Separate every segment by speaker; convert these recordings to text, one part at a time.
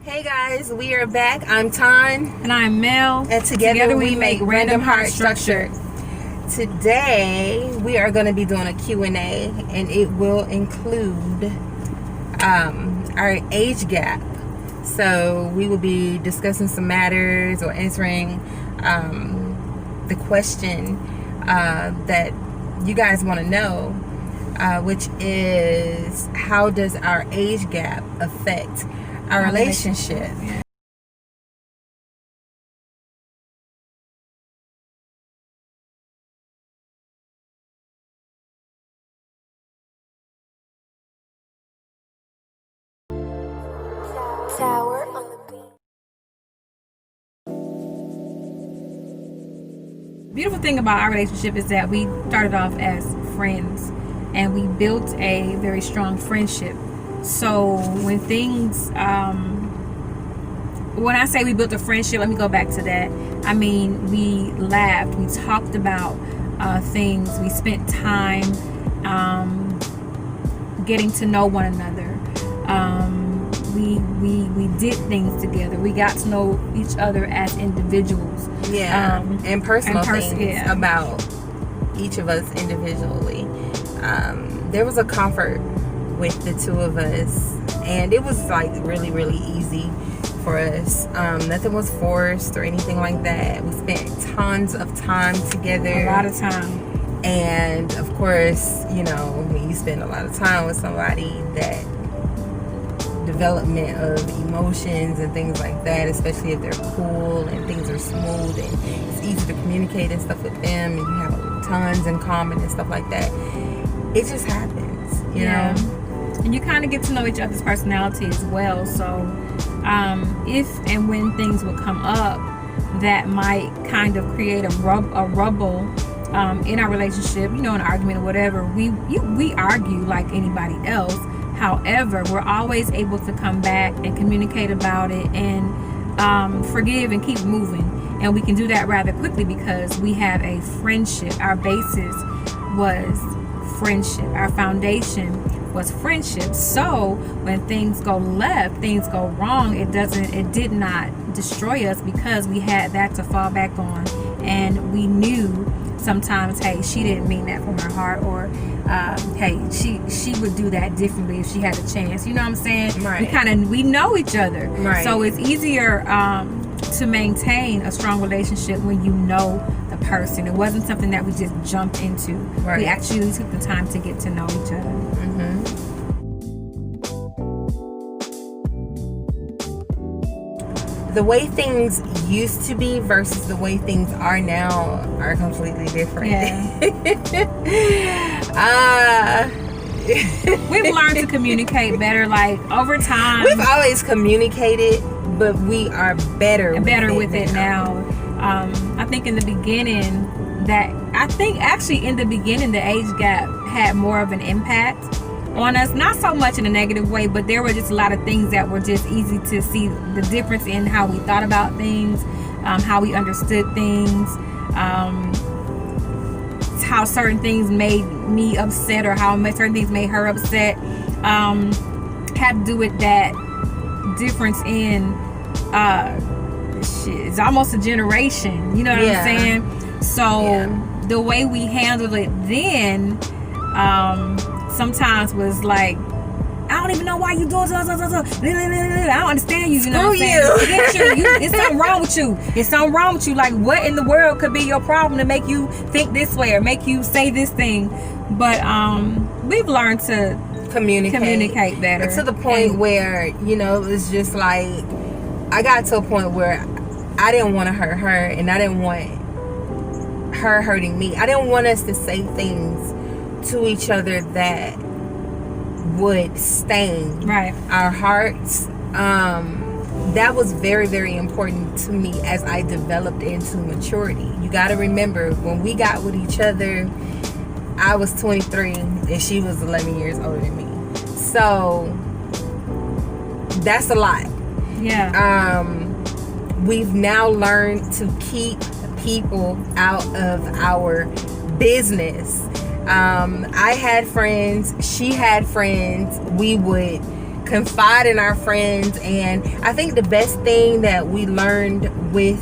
Speaker 1: Hey guys, we are back. I'm Tan.
Speaker 2: And I'm Mel.
Speaker 1: And together we make Random Heart Structure. Today we are going to be doing a Q&A, and it will include our age gap. So we will be discussing some matters or answering the question that you guys want to know, which is, how does our age gap affect our relationship?
Speaker 3: Tower on the beat.
Speaker 2: Beautiful thing about our relationship is that we started off as friends and we built a very strong friendship. So when things, when I say we built a friendship, let me go back to that. I mean, we laughed, we talked about things, we spent time getting to know one another. We did things together. We got to know each other as individuals.
Speaker 1: And personal things about each of us individually. There was a comfort with the two of us, and it was like really easy for us. Nothing was forced or anything like that. We spent tons of time together.
Speaker 2: A lot of time.
Speaker 1: And of course, you know, when you spend a lot of time with somebody, that development of emotions and things like that, especially if they're cool and things are smooth and it's easy to communicate and stuff with them, and you have tons in common and stuff like that, it just happens, you know.
Speaker 2: And you kind of get to know each other's personality as well. So if and when things will come up that might kind of create a rubble in our relationship, you know, an argument or whatever, we argue like anybody else. However, we're always able to come back and communicate about it and forgive and keep moving. And we can do that rather quickly because we have a friendship. Our basis was friendship. Our foundation was friendship. So when things go left, things go wrong, it did not destroy us because we had that to fall back on. And we knew sometimes, hey, she didn't mean that from her heart, or hey, she would do that differently if she had a chance. You know what I'm saying?
Speaker 1: Right.
Speaker 2: We know each other.
Speaker 1: Right.
Speaker 2: So it's easier to maintain a strong relationship when you know the person. It wasn't something that we just jumped into.
Speaker 1: Right.
Speaker 2: We actually took the time to get to know each other.
Speaker 1: The way things used to be versus the way things are now are completely different.
Speaker 2: We've learned to communicate better, like over time.
Speaker 1: We've always communicated, but we are better with it now.
Speaker 2: I think in the beginning the age gap had more of an impact on us, not so much in a negative way, but there were just a lot of things that were just easy to see the difference in how we thought about things, how we understood things, how certain things made me upset or how certain things made her upset, had to do with that difference in it's almost a generation, you know what I'm saying? So the way we handled it then sometimes was like, I don't even know why you doing so. I don't understand you. You know what I'm saying? It's something wrong with you. It's something wrong with you. Like, what in the world could be your problem to make you think this way or make you say this thing? But we've learned to communicate better.
Speaker 1: To the point where, you know, it's just like, I got to a point where I didn't want to hurt her, and I didn't want her hurting me. I didn't want us to say things to each other that would stain our hearts. That was very important to me as I developed into maturity. You got to remember, when we got with each other, I was 23 and she was 11 years older than me. So that's a lot. We've now learned to keep people out of our business. I had friends, she had friends. We would confide in our friends. And I think the best thing that we learned with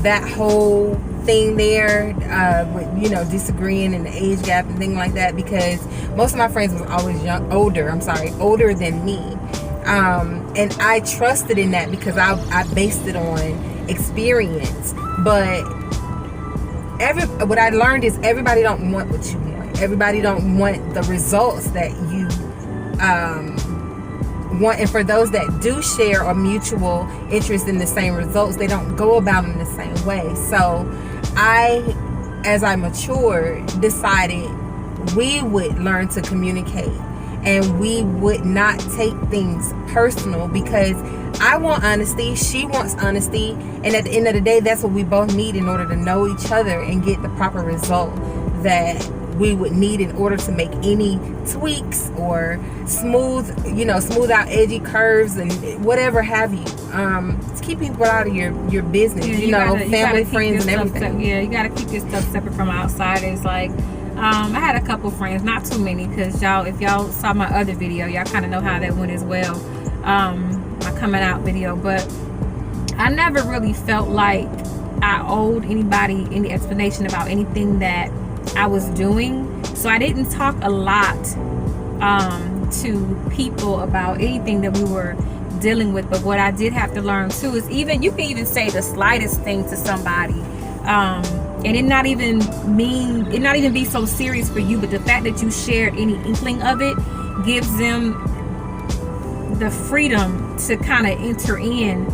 Speaker 1: that whole thing there, with, you know, disagreeing and the age gap and things like that, because most of my friends was always older than me. And I trusted in that because I based it on experience. But what I learned is everybody don't want what you want. Everybody don't want the results that you want. And for those that do share a mutual interest in the same results, they don't go about them the same way. So as I matured, decided we would learn to communicate, and we would not take things personal, because I want honesty, she wants honesty, and at the end of the day, that's what we both need in order to know each other and get the proper result that we would need in order to make any tweaks or smooth out edgy curves and whatever have you. To keep people out of your business, family, friends, and everything.
Speaker 2: You gotta keep your stuff separate from outsiders. Like, I had a couple friends, not too many, because if y'all saw my other video, y'all kind of know how that went as well. My coming out video, but I never really felt like I owed anybody any explanation about anything that I was doing. So I didn't talk a lot to people about anything that we were dealing with. But what I did have to learn too is you can even say the slightest thing to somebody, and it not even be so serious for you, but the fact that you shared any inkling of it gives them the freedom to kind of enter in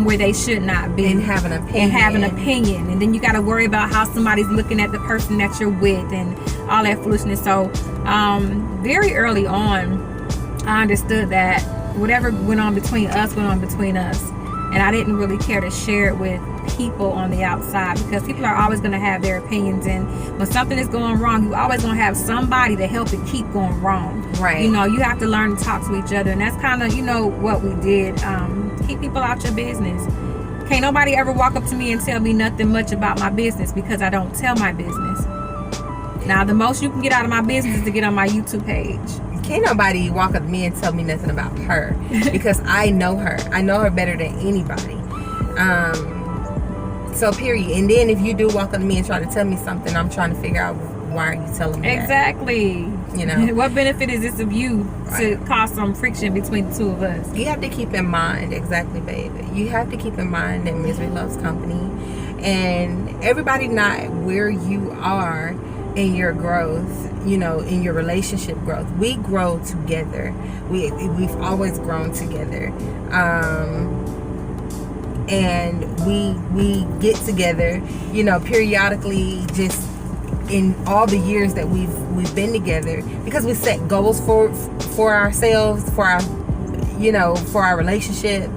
Speaker 2: where they should not be,
Speaker 1: and have an opinion.
Speaker 2: And then you got to worry about how somebody's looking at the person that you're with and all that foolishness. So very early on, I understood that whatever went on between us, and I didn't really care to share it with people on the outside, because people are always going to have their opinions, and when something is going wrong, you always going to have somebody to help it keep going wrong.
Speaker 1: Right.
Speaker 2: You have to learn to talk to each other, and that's kind of what we did. Keep people out your business. Can't nobody ever walk up to me and tell me nothing much about my business, because I don't tell my business. Now, the most you can get out of my business is to get on my YouTube page.
Speaker 1: Can't nobody walk up to me and tell me nothing about her, because I know her better than anybody. So period. And then if you do walk up to me and try to tell me something, I'm trying to figure out, why are you telling me
Speaker 2: exactly
Speaker 1: that?
Speaker 2: What benefit is this of you to cause some friction between the two of us?
Speaker 1: You have to keep in mind, exactly, baby, you have to keep in mind that misery loves company, and everybody not where you are in your growth, in your relationship growth. We grow together. We've always grown together. And we get together, periodically, just in all the years that we've been together, because we set goals for ourselves, for our relationship,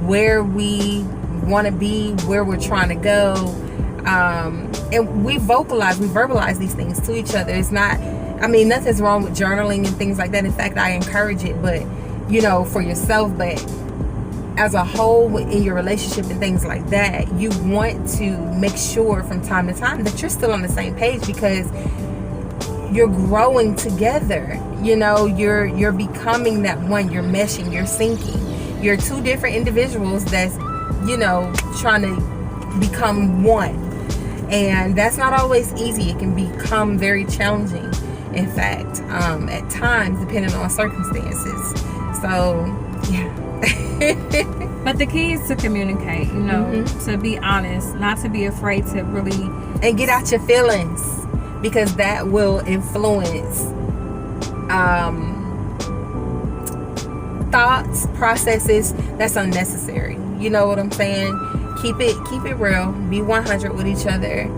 Speaker 1: where we want to be, where we're trying to go, and we verbalize these things to each other. It's not, nothing's wrong with journaling and things like that. In fact, I encourage it, but for yourself, but as a whole in your relationship and things like that, you want to make sure from time to time that you're still on the same page, because you're growing together. You're becoming that one. You're meshing, you're syncing. You're two different individuals that's trying to become one, and that's not always easy. It can become very challenging, in fact, at times, depending on circumstances. So yeah.
Speaker 2: But the key is to communicate, to be honest, not to be afraid to really,
Speaker 1: and get out your feelings, because that will influence thoughts, processes that's unnecessary. You know what I'm saying? Keep it real. Be 100 with each other.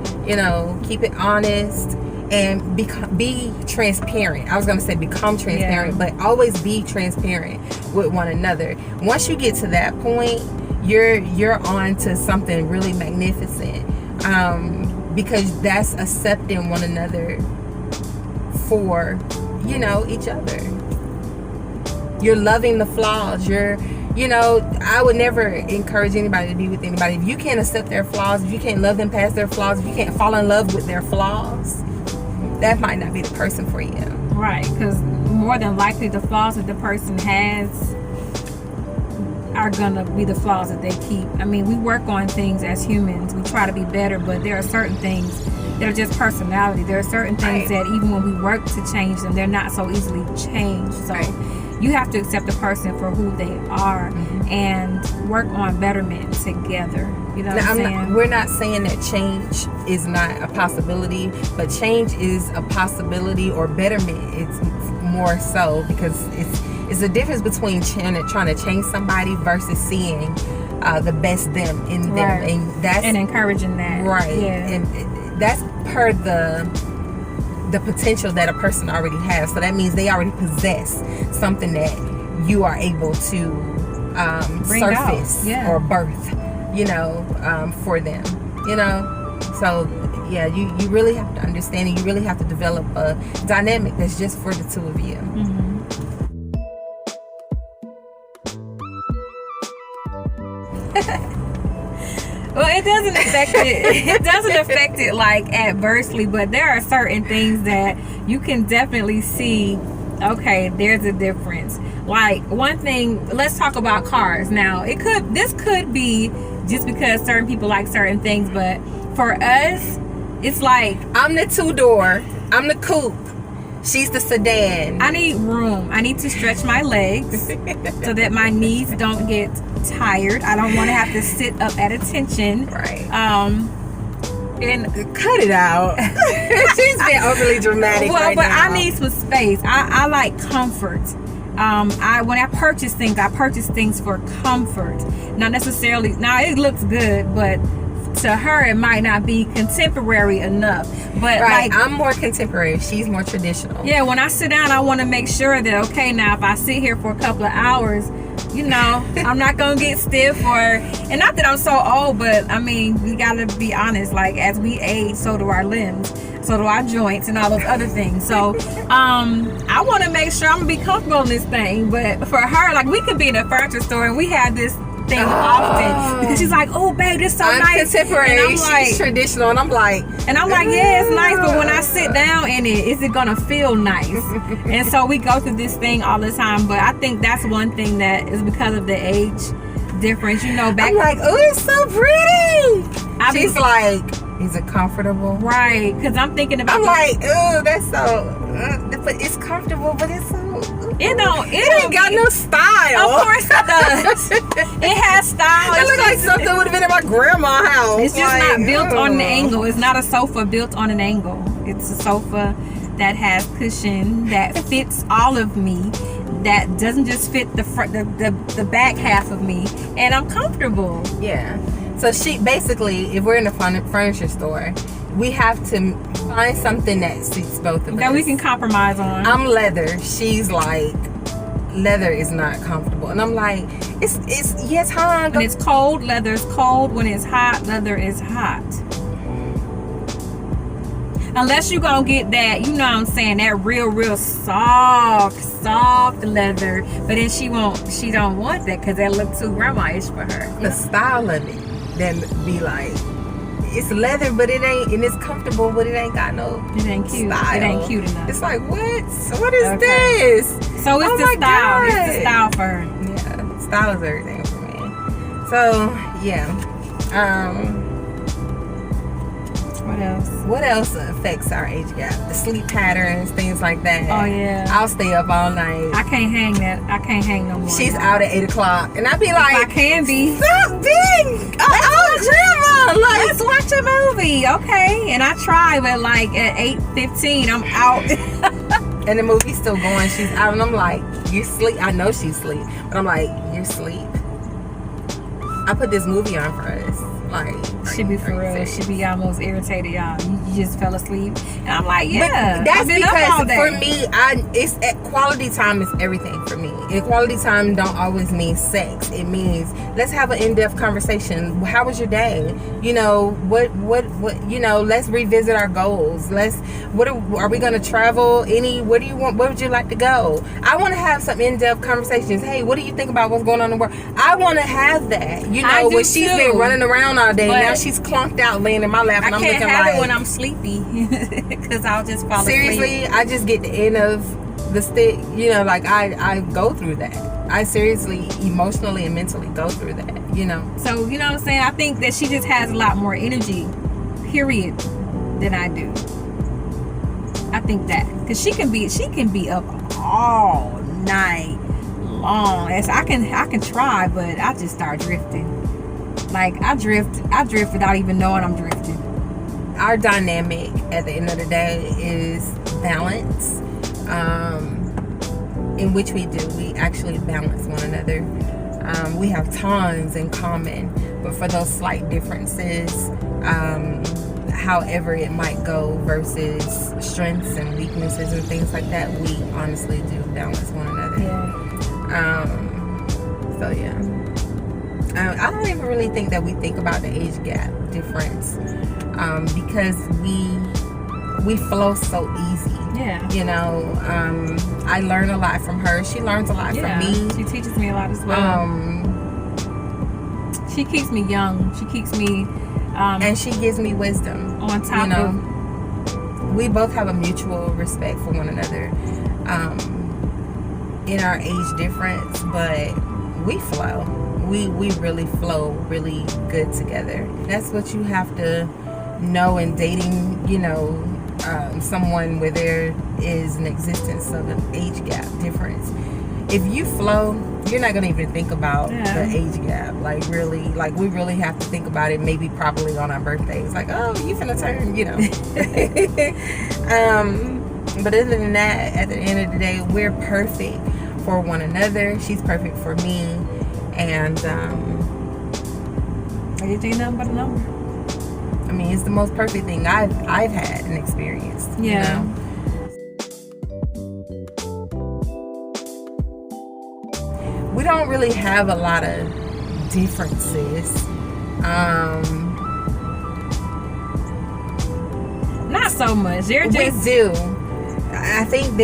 Speaker 1: Keep it honest. And be transparent. I was going to say become transparent, but always be transparent with one another. Once you get to that point, you're on to something really magnificent, because that's accepting one another for each other. You're loving the flaws. I would never encourage anybody to be with anybody if you can't accept their flaws, if you can't love them past their flaws, if you can't fall in love with their flaws. That might not be the person for you.
Speaker 2: Right, because more than likely the flaws that the person has are gonna be the flaws that they keep. I mean, we work on things as humans. We try to be better, but there are certain things that are just personality. There are certain things that even when we work to change them, they're not so easily changed. So you have to accept the person for who they are and work on betterment together. You know what I'm saying?
Speaker 1: We're not saying that change is not a possibility, but change is a possibility, or betterment. It's more so, because it's a difference between trying to change somebody versus seeing the best them in them,
Speaker 2: and encouraging that.
Speaker 1: And that's per the potential that a person already has. So that means they already possess something that you are able to surface or birth, you know, for them, you know. So yeah, you really have to understand, and you really have to develop a dynamic that's just for the two of you.
Speaker 2: Well, it doesn't affect it. It doesn't affect it like adversely, but there are certain things that you can definitely see. Okay, there's a difference. Like one thing, let's talk about cars. Now, this could be just because certain people like certain things, but for us, it's like
Speaker 1: I'm the 2-door, I'm the coupe, she's the sedan.
Speaker 2: I need room. I need to stretch my legs so that my knees don't get tired. I don't want to have to sit up at attention. And
Speaker 1: cut it out. She's been overly dramatic.
Speaker 2: Well, but now I need some space. I like comfort. When I purchase things for comfort. Not necessarily. Now it looks good, but to her it might not be contemporary enough. But
Speaker 1: I'm more contemporary, she's more traditional.
Speaker 2: Yeah, when I sit down, I want to make sure that, okay, now if I sit here for a couple of hours, you know, I'm not gonna get stiff, and not that I'm so old, but I mean, we gotta be honest, like as we age, so do our limbs, so do our joints and all those other things. So I want to make sure I'm gonna be comfortable in this thing. But for her, like, we could be in a furniture store and we have this thing often, because she's like, oh babe, this so
Speaker 1: I'm
Speaker 2: nice,
Speaker 1: contemporary,
Speaker 2: and I'm like,
Speaker 1: she's traditional, and I'm like,
Speaker 2: yeah, it's nice, but when I sit down in it, is it gonna feel nice? And so we go through this thing all the time. But I think that's one thing that is because of the age difference, you know. Back,
Speaker 1: I'm like, oh, it's so pretty. She's like, is it comfortable?
Speaker 2: Right, because I'm thinking about,
Speaker 1: I'm like, oh, that's so but it's comfortable, but it's so
Speaker 2: it
Speaker 1: ain't got no style.
Speaker 2: Of course it does. It has style.
Speaker 1: It looks like something would have been in my grandma's house.
Speaker 2: It's just not built on an angle. It's not a sofa built on an angle. It's a sofa that has cushion, that fits all of me, that doesn't just fit the front, the back half of me, and I'm comfortable.
Speaker 1: Yeah. So she basically, if we're in a furniture store, we have to find something that suits both of us.
Speaker 2: That we can compromise on.
Speaker 1: I'm leather. She's like, leather is not comfortable. And I'm like, it's yes, hon.
Speaker 2: When it's cold, leather's cold. When it's hot, leather is hot. Unless you're gonna get that, you know what I'm saying, that real soft leather. But then she don't want that because that look too grandma-ish for her.
Speaker 1: The style of it then be like, it's leather, but it ain't, and it's comfortable, but it ain't got no
Speaker 2: It ain't cute.
Speaker 1: style.
Speaker 2: It ain't cute enough.
Speaker 1: It's like, what is this?
Speaker 2: So it's the style.
Speaker 1: God.
Speaker 2: It's the style for her.
Speaker 1: Yeah, style is everything for me. So yeah. What else affects our age gap? The sleep patterns, things like that.
Speaker 2: Oh yeah.
Speaker 1: I'll stay up all night.
Speaker 2: I can't hang no more.
Speaker 1: She's out at 8 o'clock, and I'd be like,
Speaker 2: I can be.
Speaker 1: Stop being grandma. Like,
Speaker 2: Let's watch a movie, okay? And I try, but like at 8:15, I'm out.
Speaker 1: and the movie's still going. She's out, and I'm like, you sleep. I know she's asleep, but I'm like, you're asleep. I put this movie on for us. Like,
Speaker 2: She be for real. She be almost irritated, y'all. You just fell asleep, and I'm like, yeah.
Speaker 1: But that's
Speaker 2: I've been up all
Speaker 1: because
Speaker 2: day.
Speaker 1: for me, it's quality time is everything for me. And quality time don't always mean sex. It means let's have an in-depth conversation. How was your day? You know, what you know, let's revisit our goals. Are we gonna travel? Where do you want? Where would you like to go? I want to have some in-depth conversations. Hey, what do you think about what's going on in the world? I want to have that. You know, when she's been running around all day, now she's clunked out laying in my lap, and I'm looking like,
Speaker 2: I can't have it when I'm sleepy because I'll just fall asleep.
Speaker 1: Seriously, I just get the end of the stick, you know, like I go through that. I seriously, emotionally and mentally go through that, you know.
Speaker 2: So, you know what I'm saying? I think that she just has a lot more energy, period, than I do. I think that. Because she can be up all night long. I can try, but I just start drifting. Like, I drift without even knowing I'm drifting.
Speaker 1: Our dynamic at the end of the day is balance, in which we actually balance one another. We have tons in common, but for those slight differences, however it might go versus strengths and weaknesses and things like that, we honestly do balance one another. So yeah, I don't even really think that we think about the age gap difference, because we flow so easy.
Speaker 2: Yeah.
Speaker 1: You know, I learn a lot from her. She learns a lot from me.
Speaker 2: She teaches me a lot as well. She keeps me young. She keeps me
Speaker 1: and she gives me wisdom.
Speaker 2: On top,
Speaker 1: you know, we both have a mutual respect for one another, in our age difference, but we flow. We really flow really good together. That's what you have to know in dating, you know, someone where there is an existence of an age gap difference. If you flow, you're not gonna even think about the age gap. Like, really, like, we really have to think about it maybe probably on our birthdays. Like, oh, you finna turn, you know. But other than that, at the end of the day, we're perfect for one another. She's perfect for me, and
Speaker 2: age ain't nothing but a number.
Speaker 1: I mean, it's the most perfect thing I've had and experienced.
Speaker 2: Yeah.
Speaker 1: You know? We don't really have a lot of differences.
Speaker 2: Not so much.
Speaker 1: We do. I think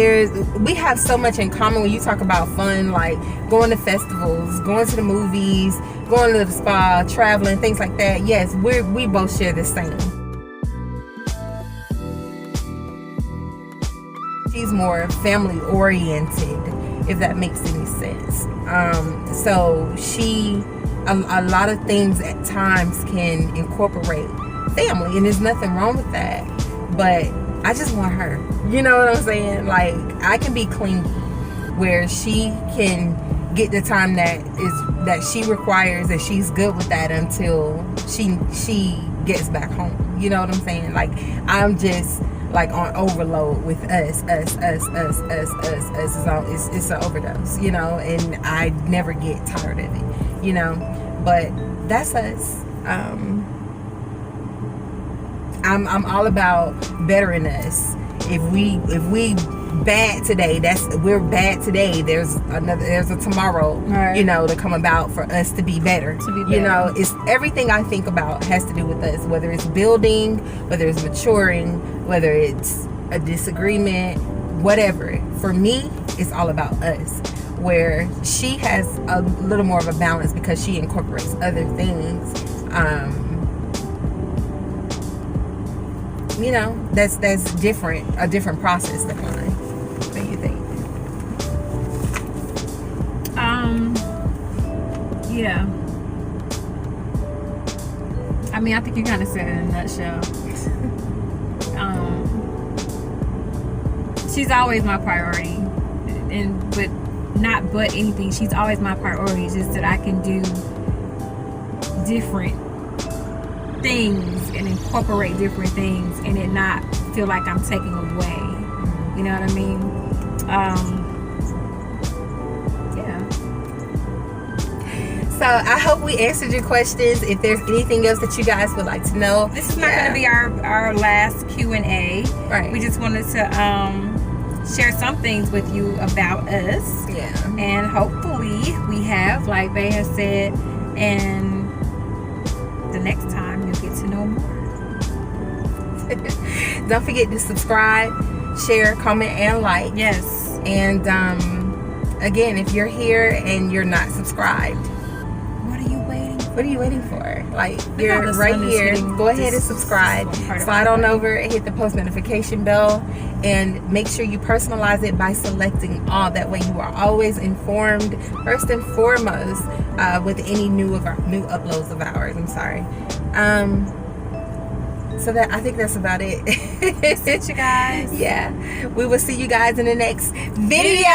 Speaker 1: we have so much in common when you talk about fun, like going to festivals, going to the movies, going to the spa, traveling, things like that. Yes, we both share the same. She's more family oriented, if that makes any sense. So a lot of things at times can incorporate family, and there's nothing wrong with that. But I just want her. You know what I'm saying? Like, I can be clingy, where she can get the time that she requires, and she's good with that until she gets back home. You know what I'm saying? Like, I'm just like on overload with us. It's an overdose, you know, and I never get tired of it, you know. But that's us. I'm all about bettering us. If we bad today, we're bad today. There's a tomorrow,
Speaker 2: right,
Speaker 1: you know, to come about for us to be better. You know, it's everything I think about has to do with us, whether it's building, whether it's maturing, whether it's a disagreement, whatever. For me, it's all about us. Where she has a little more of a balance because she incorporates other things. You know, that's different, a different process than mine. What do you think?
Speaker 2: Yeah. I mean, I think you kind of said it in a nutshell. She's always my priority, but anything. She's always my priority. It's just that I can do different things and incorporate different things and it not feel like I'm taking away. You know what I mean? Yeah.
Speaker 1: So I hope we answered your questions. If there's anything else that you guys would like to know,
Speaker 2: this is not going to be our last Q&A.
Speaker 1: Right.
Speaker 2: We just wanted to share some things with you about us.
Speaker 1: Yeah. And
Speaker 2: hopefully we have, like Bay has said, and the next time you'll get to know more.
Speaker 1: Don't forget to subscribe, share, comment, and like.
Speaker 2: Yes.
Speaker 1: And again, if you're here and you're not subscribed,
Speaker 2: what are you waiting
Speaker 1: What are you waiting for? Like,
Speaker 2: how
Speaker 1: you're
Speaker 2: the
Speaker 1: right
Speaker 2: sun is
Speaker 1: here.
Speaker 2: hitting
Speaker 1: Go ahead and
Speaker 2: this
Speaker 1: subscribe.
Speaker 2: part of
Speaker 1: Slide
Speaker 2: my
Speaker 1: on
Speaker 2: body.
Speaker 1: over and hit the post notification bell, and make sure you personalize it by selecting all. That way you are always informed, first and foremost, with any new uploads of ours. I'm sorry. So that, I think that's about it.
Speaker 2: That's it, you guys.
Speaker 1: Yeah. We will see you guys in the next video.